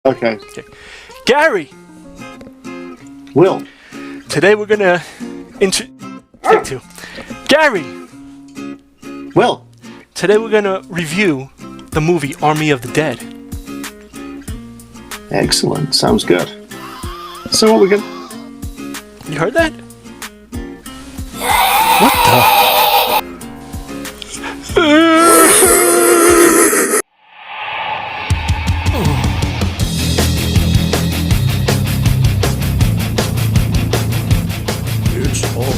Okay. Gary, Will. today we're gonna take two. Gary, Will. today we're gonna review the movie Army of the Dead. Excellent. Sounds good. So what we going You heard that? What the? It's all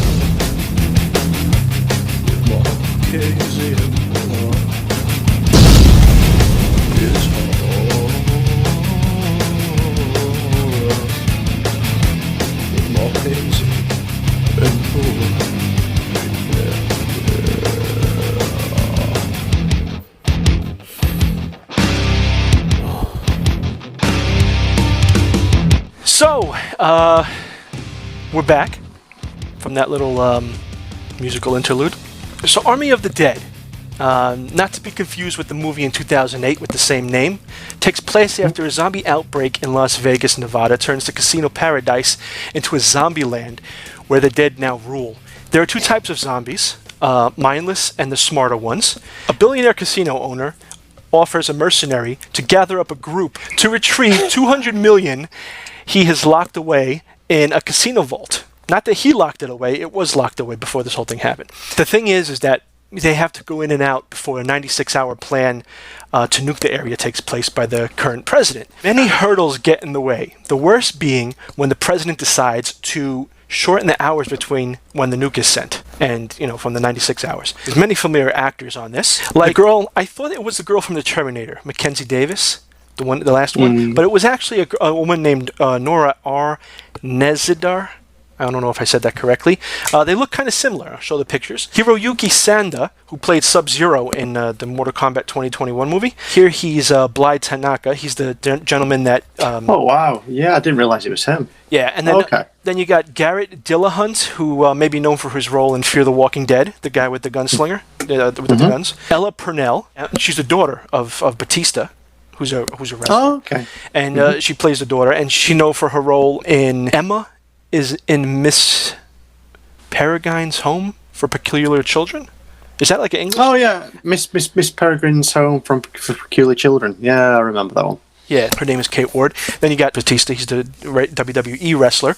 Marchese and more. It's all Marchese and more. So, we're back from that little musical interlude. So, Army of the Dead, not to be confused with the movie in 2008 with the same name, takes place after a zombie outbreak in Las Vegas, Nevada turns the casino paradise into a zombie land where the dead now rule. There are two types of zombies, mindless and the smarter ones. A billionaire casino owner offers a mercenary to gather up a group to retrieve 200 million he has locked away in a casino vault. Not that he locked it away, it was locked away before this whole thing happened. The thing is that they have to go in and out before a 96-hour plan to nuke the area takes place by the current president. Many hurdles get in the way, the worst being when the president decides to shorten the hours between when the nuke is sent and, from the 96 hours. There's many familiar actors on this. Like the girl, I thought it was the girl from the Terminator, Mackenzie Davis. The last one, but it was actually a woman named Nora R. Nezidar. I don't know if I said that correctly. They look kind of similar. I'll show the pictures. Hiroyuki Sanda, who played Sub-Zero in the Mortal Kombat 2021 movie. Here he's Blythe Tanaka. He's the gentleman that... Oh, wow. Yeah, I didn't realize it was him. Yeah, and then then you got Garrett Dillahunt, who may be known for his role in Fear the Walking Dead, the guy with the gunslinger, with the guns. Ella Purnell, she's the daughter of Batista, who's a wrestler. Oh, okay. And she plays the daughter, and she known for her role in Emma is in Miss Peregrine's Home for Peculiar Children. Is that like an English? Oh yeah, Miss Peregrine's Home for Peculiar Children. Yeah, I remember that one. Yeah, her name is Kate Ward. Then you got Batista. He's the WWE wrestler.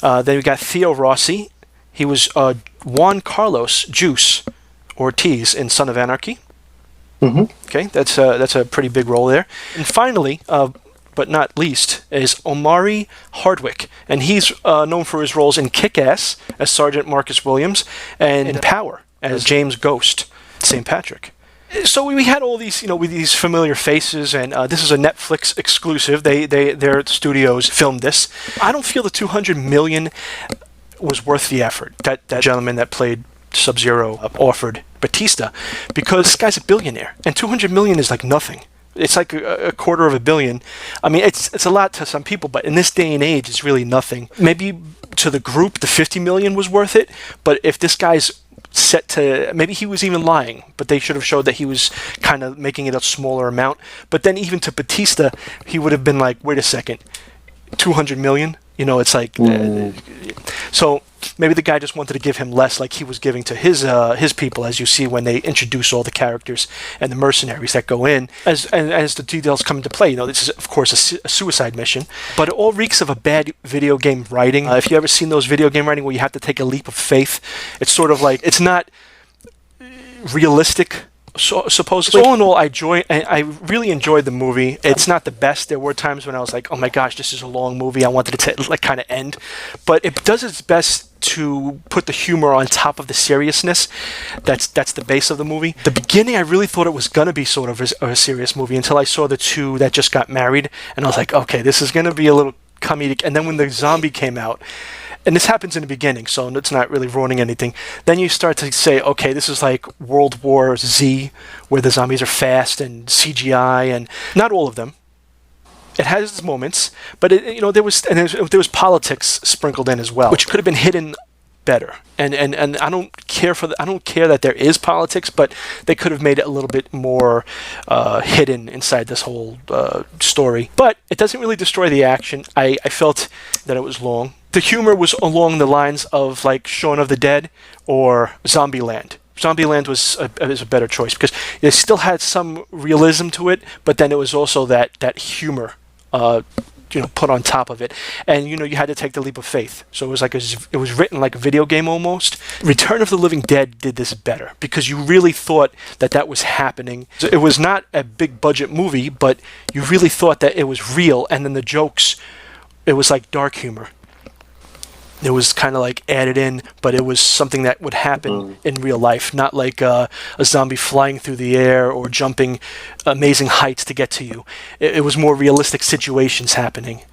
Then we got Theo Rossi. He was Juan Carlos Juice Ortiz in Son of Anarchy. Okay, that's a pretty big role there. And finally, but not least, is Omari Hardwick, and he's known for his roles in Kick-Ass as Sergeant Marcus Williams and in Power as James Ghost St. Patrick. So we had all these, with these familiar faces, and this is a Netflix exclusive. Their studios filmed this. I don't feel the 200 million was worth the effort. That gentleman that played Sub-Zero offered Batista, because this guy's a billionaire, and 200 million is like nothing. It's like a quarter of a billion. I mean, it's a lot to some people, but in this day and age, it's really nothing. Maybe to the group, the 50 million was worth it, but if this guy's set to, maybe he was even lying, but they should have showed that he was kind of making it a smaller amount. But then even to Batista, he would have been like, wait a second, 200 million? It's like... so maybe the guy just wanted to give him less, like he was giving to his people, as you see when they introduce all the characters and the mercenaries that go in. As the details come into play, this is, of course, a suicide mission. But it all reeks of a bad video game writing. If you ever seen those video game writing where you have to take a leap of faith, it's sort of like, it's not realistic. So, supposedly, all in all, I really enjoyed the movie. It's not the best. There were times when I was like, "Oh my gosh, this is a long movie." I wanted it to kind of end, but it does its best to put the humor on top of the seriousness. That's the base of the movie. The beginning, I really thought it was gonna be sort of a serious movie until I saw the two that just got married, and I was like, "Okay, this is gonna be a little comedic." And then when the zombie came out. And this happens in the beginning, so it's not really ruining anything. Then you start to say, okay, this is like World War Z, where the zombies are fast and CGI, and not all of them. It has its moments, but there was politics sprinkled in as well, which could have been hidden better. And I don't care I don't care that there is politics, but they could have made it a little bit more hidden inside this whole story. But it doesn't really destroy the action. I felt that it was long. The humor was along the lines of like Shaun of the Dead or Zombieland. Zombieland was a better choice because it still had some realism to it, but then it was also that humor put on top of it, and you had to take the leap of faith. So it was like it was written like a video game almost. Return of the Living Dead did this better because you really thought that was happening. So it was not a big budget movie, but you really thought that it was real, and then the jokes, it was like dark humor. It was kind of like added in, but it was something that would happen in real life, not like a zombie flying through the air or jumping amazing heights to get to you. It was more realistic situations happening.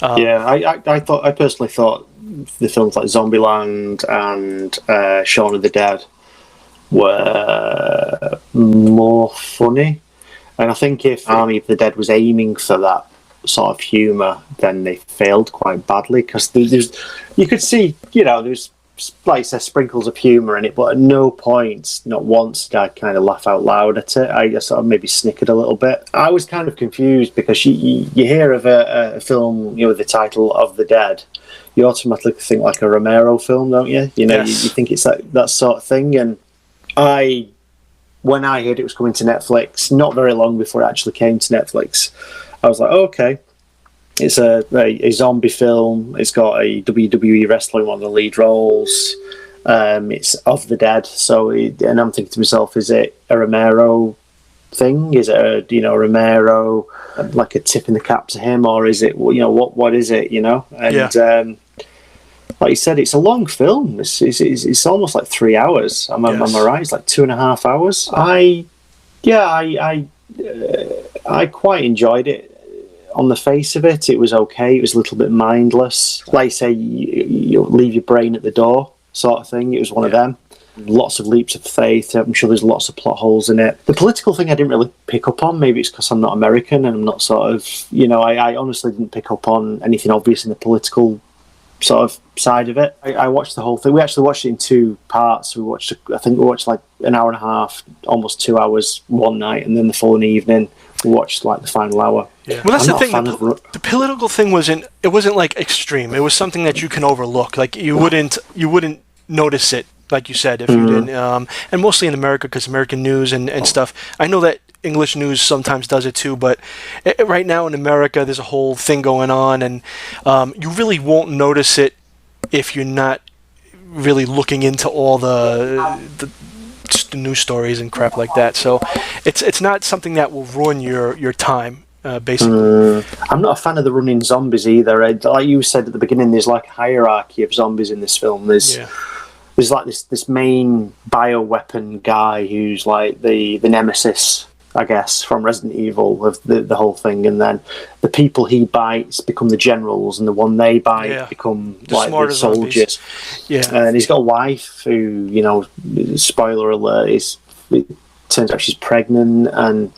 I personally thought the films like Zombieland and Shaun of the Dead were more funny. And I think if Army of the Dead was aiming for that sort of humour, then they failed quite badly because you could see, there's like sprinkles of humour in it, but at no point, not once, did I kind of laugh out loud at it. I just sort of maybe snickered a little bit. I was kind of confused because you hear of a film, with the title of the Dead, you automatically think like a Romero film, don't you? Yes. You think it's that sort of thing. And when I heard it was coming to Netflix, not very long before it actually came to Netflix, I was like, okay, it's a zombie film. It's got a WWE wrestler in one of the lead roles. It's of the Dead. And I'm thinking to myself, is it a Romero thing? Is it a Romero, like a tip in the cap to him, or is it what is it? And like you said, it's a long film. It's almost like 3 hours. Am I right? It's like 2.5 hours. I quite enjoyed it. On the face of it, it was okay. It was a little bit mindless. Like you say, you leave your brain at the door sort of thing. It was one of them. Lots of leaps of faith. I'm sure there's lots of plot holes in it. The political thing I didn't really pick up on. Maybe it's because I'm not American and I'm not sort of, I honestly didn't pick up on anything obvious in the political sort of side of it. I watched the whole thing. We actually watched it in 2 parts. I think we watched like an hour and a half, almost 2 hours one night, and then the following evening we watched like the final hour. Yeah. Well, that's the thing. The political thing wasn't like extreme. It was something that you can overlook. Like you wouldn't notice it, like you said, if you didn't. And mostly in America, because American news and stuff. I know that English news sometimes does it too, but right now in America, there's a whole thing going on, and you really won't notice it if you're not really looking into all the news stories and crap like that. So it's not something that will ruin your time. Basically, I'm not a fan of the running zombies either. Like you said at the beginning, there's like a hierarchy of zombies in this film. There's like this main bioweapon guy who's like the nemesis, I guess, from Resident Evil of the whole thing, and then the people he bites become the generals, and the one they bite become like the soldiers. And he's got a wife who, spoiler alert, it turns out she's pregnant, and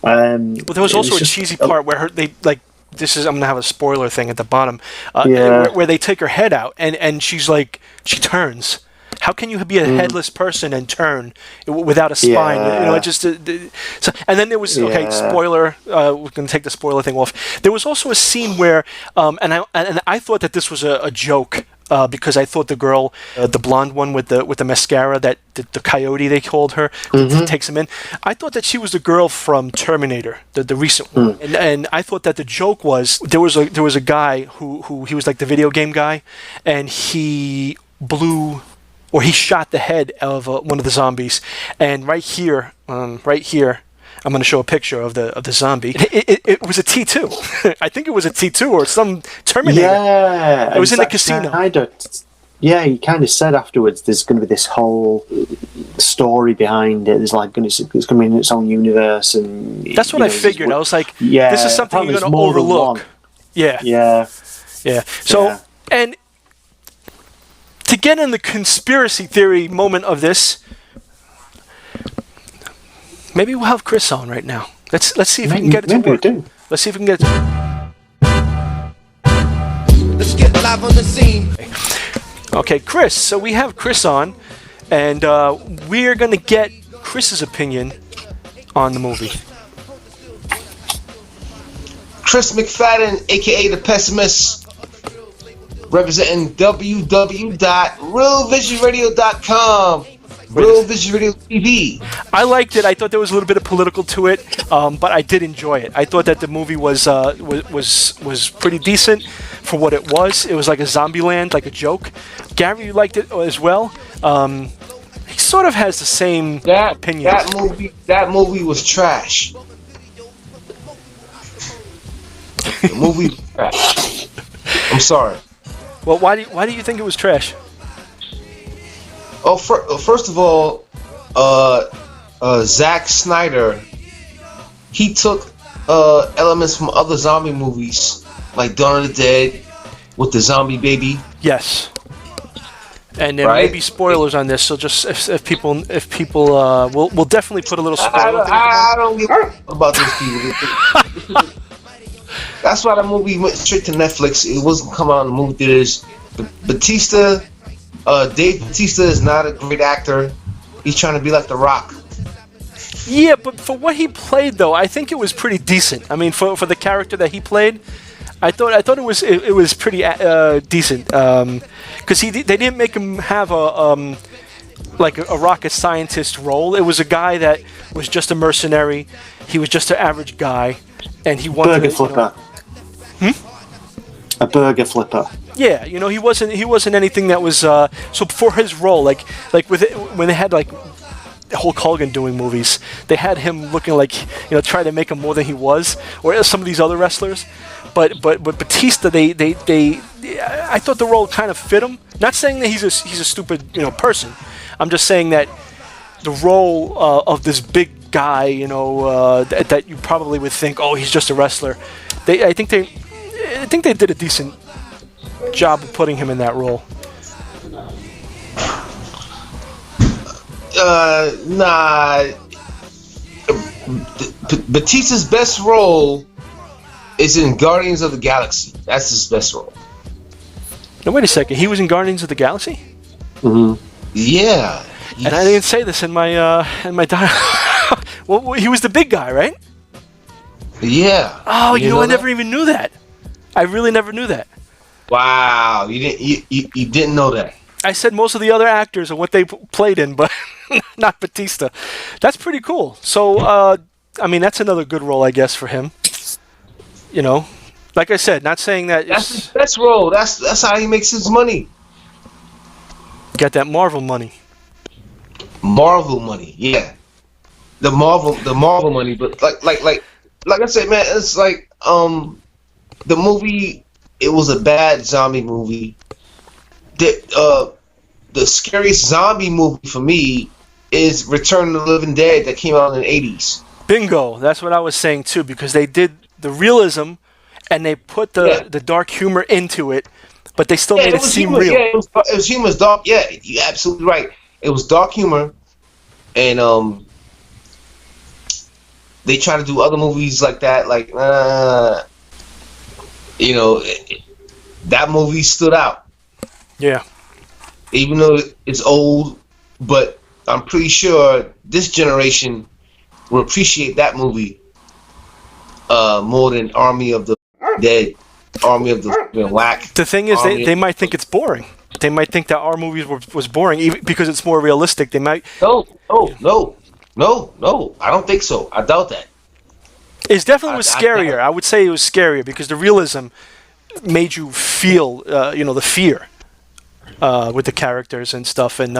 well, there was also a cheesy part where I'm gonna have a spoiler thing at the bottom, where they take her head out, and she's like, she turns. How can you be a headless person and turn without a spine? And then there was spoiler. We're going to take the spoiler thing off. There was also a scene where, and I thought that this was a joke because I thought the girl, the blonde one with the mascara, that the coyote they called her, takes him in. I thought that she was the girl from Terminator, the recent one, and I thought that the joke was there was a guy who he was like the video game guy, and he he shot the head of one of the zombies, and right here, I'm going to show a picture of the zombie. It was a T2. I think it was a T2 or some Terminator. Yeah, it was in the casino. He kind of said afterwards, there's going to be this whole story behind it. There's like it's going to be in its own universe, and that's what I figured. I was like, this is something you're going to overlook. Yeah. So and. To get in the conspiracy theory moment of this, maybe we'll have Chris on right now. Let's see if we can get it to work. Let's see if we can get it to work. Let's get live on the scene. Okay, Chris. So we have Chris on, and we're going to get Chris's opinion on the movie. Chris McFadden, aka the Pessimist, representing www.realvisionradio.com. Real Vision Radio TV. I liked it. I thought there was a little bit of political to it, but I did enjoy it. I thought that the movie was pretty decent for what it was. It was like a Zombieland, like a joke. Gary, you liked it as well. He sort of has the same opinions. That movie was trash. The movie was trash. I'm sorry. Well, why do you think it was trash? Oh, first of all, Zack Snyder, he took elements from other zombie movies, like Dawn of the Dead, with the zombie baby. Yes. And there Right? may be spoilers on this, so just if people, we'll definitely put a little spoiler. I don't give a about those people. That's why the movie went straight to Netflix. It wasn't coming out in the movie theaters. Batista. Dave Bautista is not a great actor. He's trying to be like The Rock. Yeah, but for what he played, though, I think it was pretty decent. I mean, for the character that he played, I thought it was pretty decent. Because they didn't make him have a rocket scientist role. It was a guy that was just a mercenary. He was just an average guy, and he wanted burger flipper. A burger flipper. Yeah, he wasn't anything that was so for his role, like with it, when they had like Hulk Hogan doing movies, they had him looking like try to make him more than he was, or some of these other wrestlers. But Batista, they I thought the role kind of fit him. Not saying that he's a stupid person. I'm just saying that the role of this big guy, that you probably would think, oh, he's just a wrestler. I think they did a decent job of putting him in that role. Nah. Batista's best role is in Guardians of the Galaxy. That's his best role. Now wait a second. He was in Guardians of the Galaxy? Mm-hmm. Yeah. And I didn't say this in my dialogue. Well, he was the big guy, right? Yeah. Oh, I that? never even knew that. I really never knew that. Wow, you didn't know that. I said most of the other actors and what they played in, but not Batista. That's pretty cool. So, I mean, that's another good role, I guess, for him. Like I said, not saying that That's his best role. That's how he makes his money. Got that Marvel money. Marvel money, yeah. The Marvel money, but like I said, man, it's like the movie. It was a bad zombie movie. The scariest zombie movie for me is Return of the Living Dead that came out in the 80s. Bingo. That's what I was saying too, because they did the realism and they put the dark humor into it, but they still made it seem humor, real. Yeah, it was humor. It was dark. Yeah, you're absolutely right. It was dark humor, and they try to do other movies like that, like that movie stood out. Yeah. Even though it's old, but I'm pretty sure this generation will appreciate that movie more than Army of the Dead, Army of the Whack. The thing is, they might think it's boring. They might think that our movies was boring, even because it's more realistic. They might. No. I don't think so. I doubt that. It definitely was scarier. I would say it was scarier because the realism made you feel, the fear with the characters and stuff. And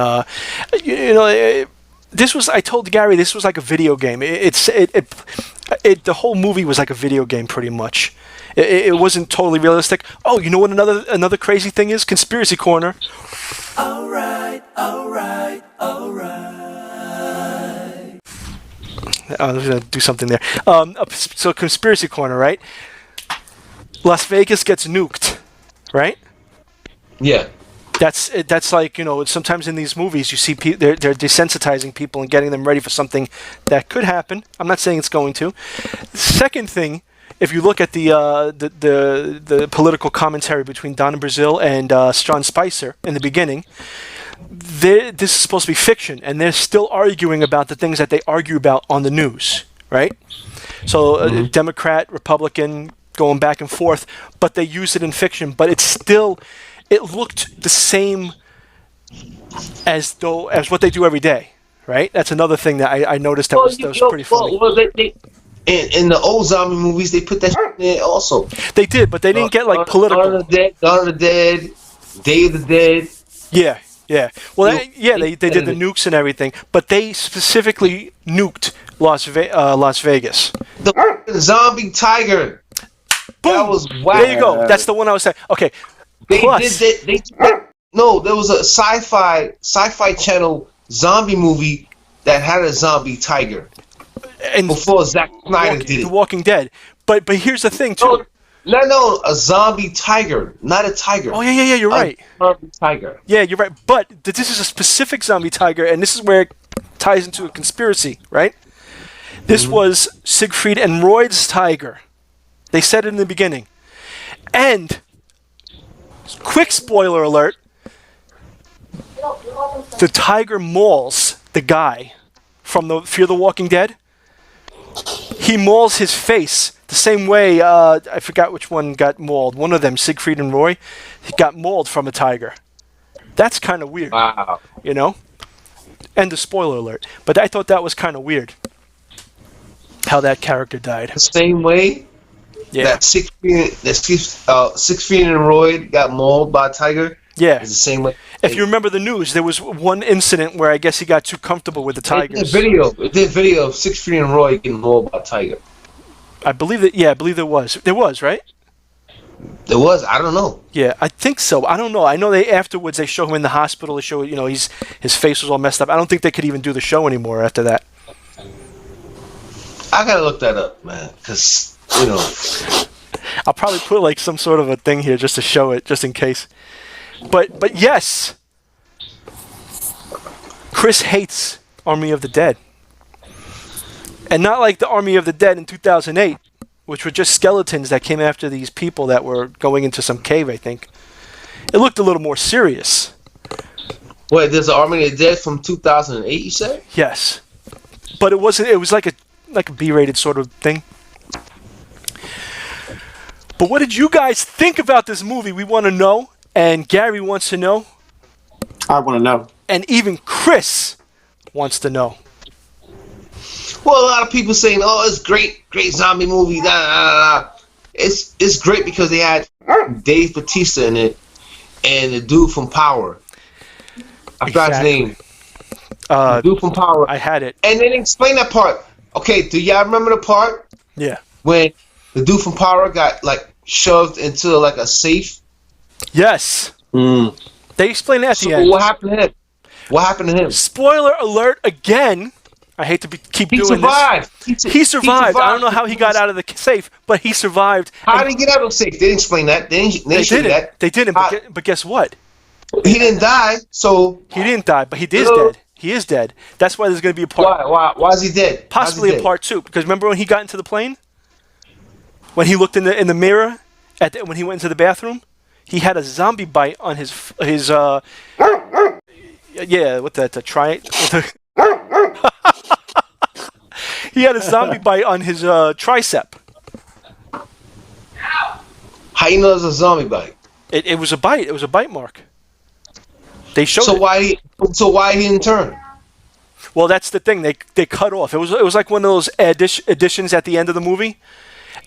this was. I told Gary this was like a video game. The whole movie was like a video game, pretty much. It wasn't totally realistic. Oh, you know what another crazy thing is? Conspiracy Corner. All right. I was going to do something there. So Conspiracy Corner, right? Las Vegas gets nuked, right? Yeah. That's like, sometimes in these movies you see they're desensitizing people and getting them ready for something that could happen. I'm not saying it's going to. The second thing if you look at the political commentary between Donna Brazil and Sean Spicer in the beginning, this is supposed to be fiction, and they're still arguing about the things that they argue about on the news, right? So Democrat, Republican, going back and forth, but they use it in fiction, but it looked the same as what they do every day, right? That's another thing that I noticed that was pretty funny. In the old zombie movies, they put that shit in there also. They did, but they didn't get like political. Dawn of the Dead, Day of the Dead. Yeah. Well, they did the nukes and everything, but they specifically nuked Las Vegas. The zombie tiger. Boom! That was whack. There you go. That's the one I was saying. Okay. No, there was a sci-fi channel zombie movie that had a zombie tiger. And before Zack Snyder did it. The Walking Dead. But here's the thing too. No, a zombie tiger, not a tiger. Oh yeah, you're right. Zombie tiger. Yeah, you're right. But this is a specific zombie tiger, and this is where it ties into a conspiracy, right? This was Siegfried and Roy's tiger. They said it in the beginning. And quick spoiler alert: the tiger mauls the guy from the Fear the Walking Dead. He mauls his face the same way, I forgot which one got mauled. One of them, Siegfried and Roy, he got mauled from a tiger. That's kind of weird. Wow. You know? And a spoiler alert. But I thought that was kind of weird. How that character died. The same way that Siegfried and Roy got mauled by a tiger. Yeah. It's the same way. If you remember the news, there was one incident where I guess he got too comfortable with the tigers. It did video of Siegfried and Roy getting mauled by a tiger. I believe that. Yeah, I believe there was. There was, right? There was. I don't know. Yeah, I think so. I don't know. I know afterwards they show him in the hospital. They show his face was all messed up. I don't think they could even do the show anymore after that. I gotta look that up, man, because I'll probably put like some sort of a thing here just to show it, just in case. But yes, Chris hates Army of the Dead. And not like the Army of the Dead in 2008, which were just skeletons that came after these people that were going into some cave, I think. It looked a little more serious. Wait, there's an Army of the Dead from 2008, you said? Yes. But it wasn't. It was like a B-rated sort of thing. But what did you guys think about this movie? We want to know. And Gary wants to know. I want to know. And even Chris wants to know. Well, a lot of people saying, "Oh, it's great zombie movie." It's great because they had Dave Bautista in it and the dude from Power. I forgot his name. The dude from Power. I had it. And then explain that part. Okay, do y'all remember the part? Yeah. When the dude from Power got like shoved into like a safe. Yes. They explain that at the end. What happened to him? What happened to him? Spoiler alert again. I hate to keep doing survived. This. He survived. I don't know how he got out of the safe, but he survived. How did he get out of the safe? They didn't explain that. They didn't. That. They didn't. But guess what? He didn't die. So he didn't die, but he is dead. He is dead. That's why there's going to be a part. Why is he dead? Possibly a part 2. Because remember when he got into the plane? When he looked in the mirror when he went into the bathroom, he had a zombie bite on his he had a zombie bite on his tricep. How you know it's a zombie bite? It was a bite. It was a bite mark. They showed. So why he didn't turn? Well, that's the thing. They cut off. It was like one of those additions at the end of the movie.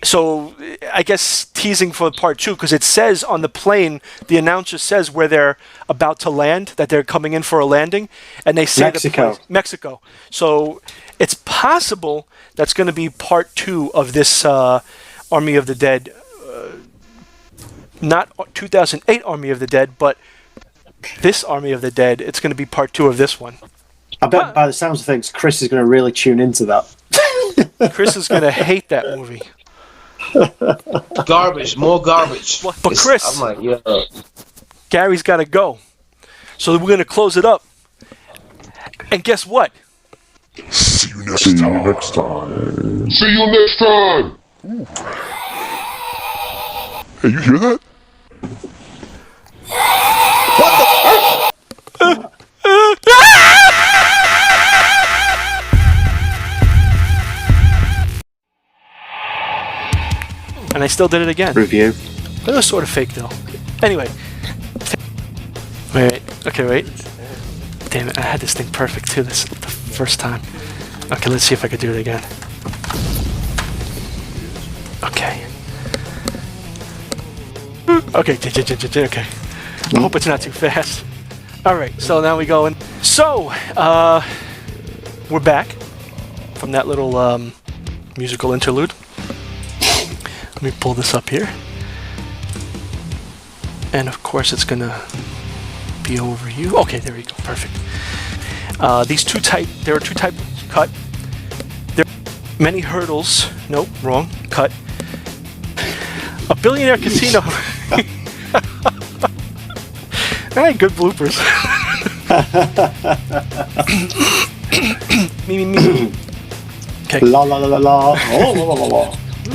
So I guess teasing for part 2, because it says on the plane, the announcer says where they're about to land, that they're coming in for a landing, and they say Mexico. So it's possible that's going to be part 2 of this Army of the Dead, not 2008 Army of the Dead, but this Army of the Dead. It's going to be part 2 of this one. I bet by the sounds of things, Chris is going to really tune into that. Chris is going to hate that movie. Garbage, more garbage. But Chris, I'm like, yeah. Gary's got to go. So we're going to close it up. And guess what? See you next time. See you next time. Hey, you hear that? And I still did it again. Review. But it was sort of fake though. Anyway. Wait. Okay, wait. Damn it, I had this thing perfect too the first time. Okay, let's see if I could do it again. Okay. Okay, okay. I hope it's not too fast. Alright, so now we go in. So, we're back from that little musical interlude. Let me pull this up here. And of course it's gonna be over you. Okay, there we go, perfect. There are two types of cut. There are many hurdles. Nope, wrong, cut. A billionaire casino. Hey, good bloopers. me. Okay. La la la la la. Oh, la la la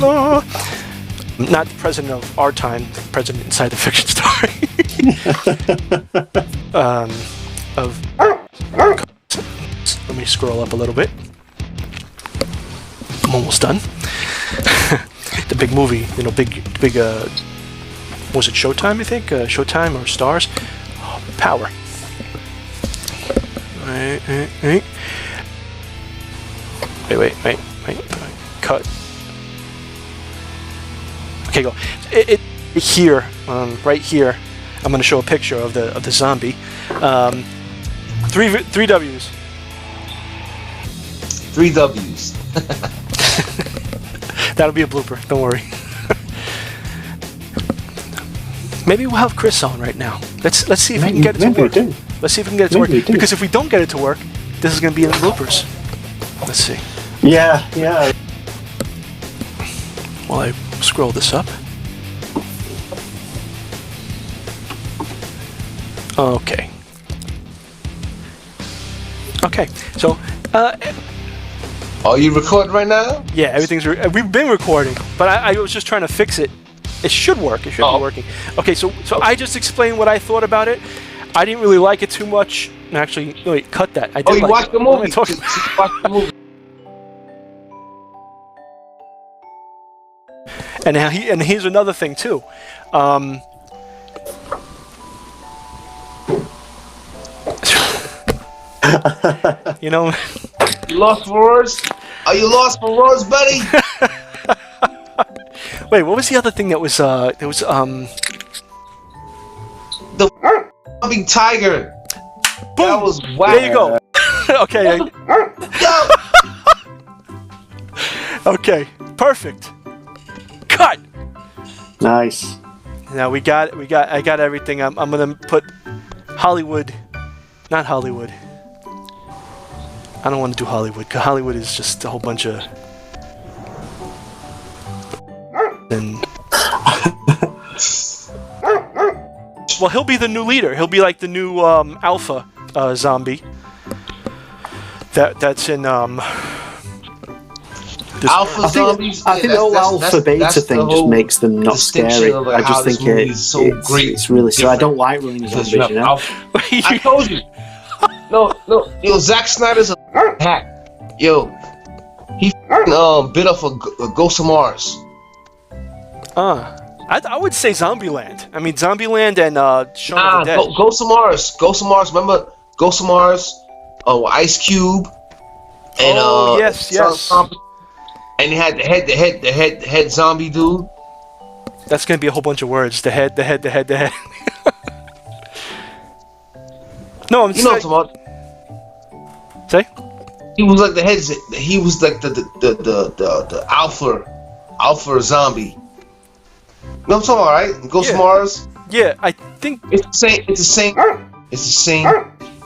la. Not the president of our time, the president inside the fiction story. Let me scroll up a little bit. I'm almost done. The big movie, big. Was it Showtime? I think Showtime or Stars. Oh, Power. Wait. Cut. Okay, go. Here, right here. I'm going to show a picture of the zombie. Three W's. 3 W's. That'll be a blooper. Don't worry. Maybe we'll have Chris on right now. Let's see if we can get it to work. Let's see if we can get it to work. Because if we don't get it to work, this is going to be in the bloopers. Let's see. Yeah. While I scroll this up. Okay. So, are you recording right now? yeah, everything's. We've been recording, but I was just trying to fix it. It should work. It should be working. Okay, so I just explained what I thought about it. I didn't really like it too much. Actually, no, wait, cut that. I did you watched the movie. What am I talking Watch the movie. And here's another thing too. You lost for words? Are you lost for words, buddy? Wait, what was the other thing that was there was The big tiger. boom! That was whack. There you go. Okay. Yo. Okay. Perfect. Cut. Nice. Now I got everything. I'm gonna put Hollywood, not Hollywood. I don't want to do Hollywood, because Hollywood is just a whole bunch of. And well, he'll be the new leader. He'll be like the new alpha zombie. That's in this Alpha zombies. I think the whole alpha beta thing just makes them not scary. I just think it's really so. I don't like running zombies, you know. I told you. No. Yo, Zack Snyder's a hack. Yo, he bit off a Ghost of Mars. I would say Zombieland. I mean, Zombieland and Shaun of the Dead. Ghost of Mars. Ghost of Mars. Remember Ghost of Mars? Ice Cube. And yes. And he had the head zombie dude. That's gonna be a whole bunch of words. The head. No, I'm. You know what I'm talking about? Say. He was like the head. He was like the alpha zombie. You know what I'm talking about, right? Ghost of Mars. Yeah, I think it's the same.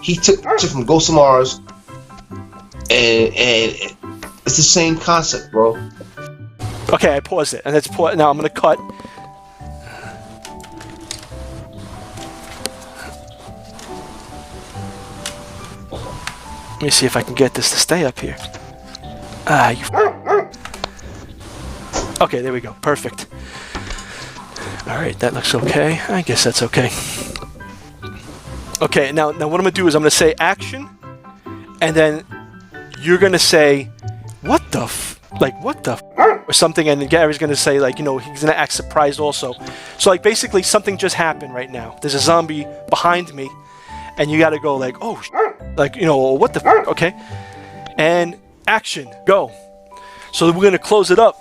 He took shit from Ghost of Mars, and it's the same concept, bro. Okay, I paused it, and let's pause. Now I'm gonna cut. Let me see if I can get this to stay up here. Okay, there we go. Perfect. All right, that looks okay. I guess that's okay. Okay, now what I'm gonna do is I'm gonna say action, and then you're gonna say, what the what the or something, and then Gary's gonna say he's gonna act surprised also. So basically something just happened right now. There's a zombie behind me, and you gotta go oh, what the okay, and action, go. So we're gonna close it up,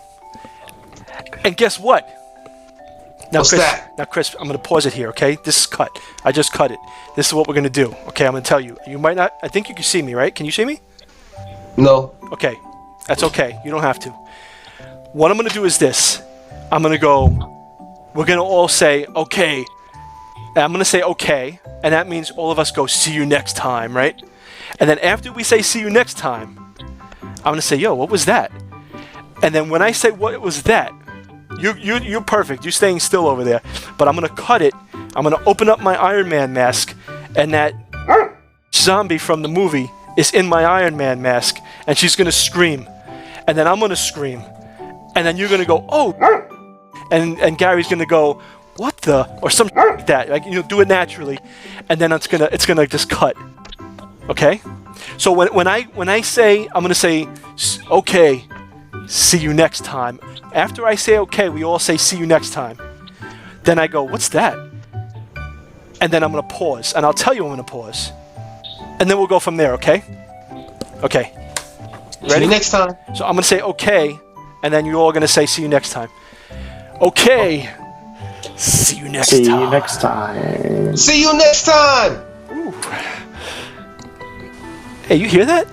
and guess what? Now, What's that? Now, Chris, I'm gonna pause it here, okay? This is cut. I just cut it. This is what we're gonna do, okay? I'm gonna tell you. You might not. I think you can see me, right? Can you see me? No. Okay, that's okay. You don't have to. What I'm gonna do is this. I'm gonna go. We're gonna all say okay. And I'm gonna say okay, and that means all of us go see you next time, right? And then after we say see you next time, I'm gonna say, yo, what was that? And then when I say what was that, you're perfect. You're staying still over there. But I'm gonna cut it. I'm gonna open up my Iron Man mask, and that zombie from the movie is in my Iron Man mask, and she's gonna scream, and then I'm gonna scream, and then you're gonna go, oh, and Gary's gonna go, what the, or something like that. Do it naturally, and then it's gonna just cut. Okay. So when I say, I'm gonna say okay, see you next time. After I say okay, we all say see you next time. Then I go, what's that? And then I'm gonna pause, and I'll tell you I'm gonna pause, and then we'll go from there. Okay? Okay. Ready? See you next time. So I'm gonna say okay, and then you're all gonna say see you next time. Okay. See you next time. See you next time. See you next time. Ooh. Hey, you hear that?